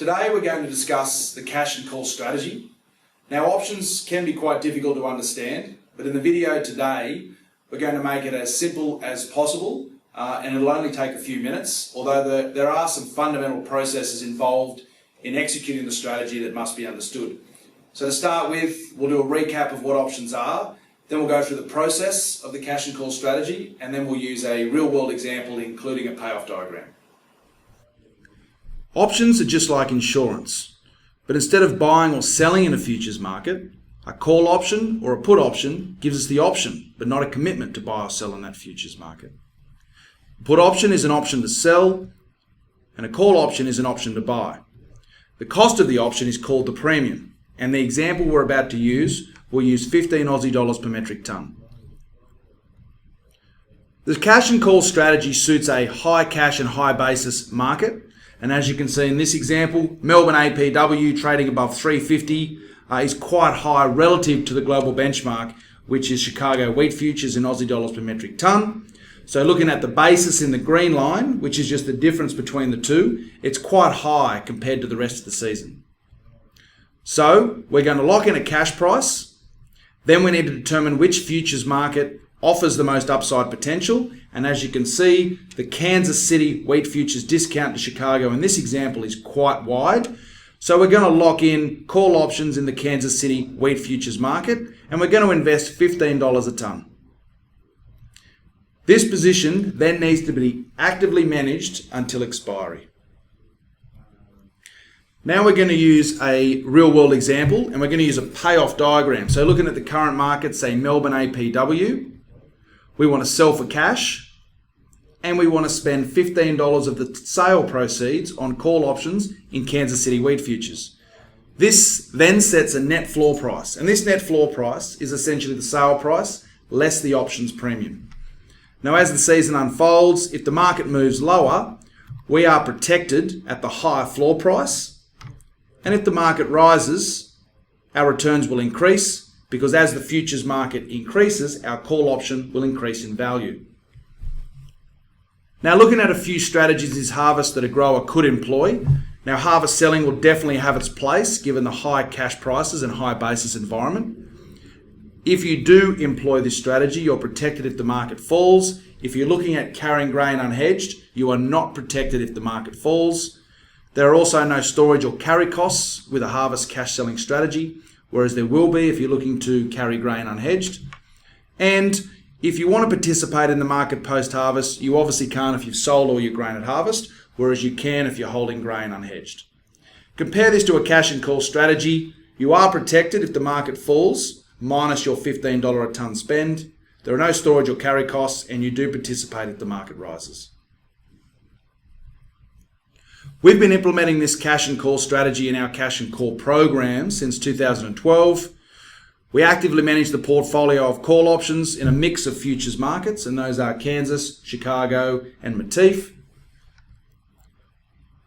Today we're going to discuss the cash and call strategy. Now options can be quite difficult to understand, but in the video today we're going to make it as simple as possible and it'll only take a few minutes, although there are some fundamental processes involved in executing the strategy that must be understood. So to start with, we'll do a recap of what options are, then we'll go through the process of the cash and call strategy, and then we'll use a real-world example including a payoff diagram. Options are just like insurance, but instead of buying or selling in a futures market, a call option or a put option gives us the option, but not a commitment to buy or sell in that futures market. A put option is an option to sell, and a call option is an option to buy. The cost of the option is called the premium, and the example we're about to use will use 15 Aussie dollars per metric tonne. The cash and call strategy suits a high cash and high basis market. And as you can see in this example, Melbourne APW trading above 350 is quite high relative to the global benchmark, which is Chicago wheat futures in Aussie dollars per metric tonne. So looking at the basis in the green line, which is just the difference between the two, it's quite high compared to the rest of the season. So we're going to lock in a cash price. Then we need to determine which futures market offers the most upside potential, and as you can see, the Kansas City wheat futures discount to Chicago in this example is quite wide. So we're going to lock in call options in the Kansas City wheat futures market, and we're going to invest $15 a tonne. This position then needs to be actively managed until expiry. Now we're going to use a real-world example, and we're going to use a payoff diagram. So looking at the current market, say Melbourne APW, we want to sell for cash, and we want to spend $15 of the sale proceeds on call options in Kansas City wheat futures. This then sets a net floor price, and this net floor price is essentially the sale price less the options premium. Now as the season unfolds, if the market moves lower, we are protected at the higher floor price, and if the market rises, our returns will increase, because as the futures market increases, our call option will increase in value. Now looking at a few strategies is harvest that a grower could employ. Now harvest selling will definitely have its place given the high cash prices and high basis environment. If you do employ this strategy, you're protected if the market falls. If you're looking at carrying grain unhedged, you are not protected if the market falls. There are also no storage or carry costs with a harvest cash selling strategy, whereas there will be if you're looking to carry grain unhedged. And if you want to participate in the market post-harvest, you obviously can't if you've sold all your grain at harvest, whereas you can if you're holding grain unhedged. Compare this to a cash and call strategy. You are protected if the market falls, minus your $15 a tonne spend. There are no storage or carry costs, and you do participate if the market rises. We've been implementing this cash and call strategy in our cash and call program since 2012. We actively manage the portfolio of call options in a mix of futures markets, and those are Kansas, Chicago, and Matif.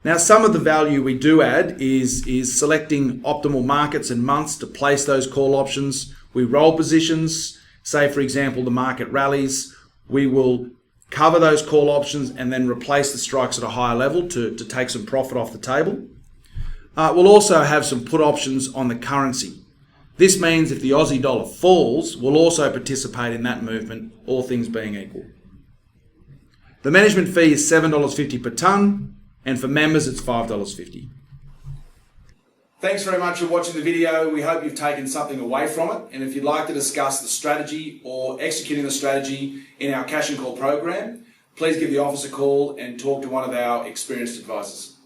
Now, some of the value we do add is selecting optimal markets and months to place those call options. We roll positions. Say, for example, the market rallies. We will cover those call options and then replace the strikes at a higher level to take some profit off the table. We'll also have some put options on the currency. This means if the Aussie dollar falls, we'll also participate in that movement, all things being equal. The management fee is $7.50 per tonne, and for members it's $5.50. Thanks very much for watching the video. We hope you've taken something away from it. And if you'd like to discuss the strategy or executing the strategy in our cash and call program, please give the office a call and talk to one of our experienced advisors.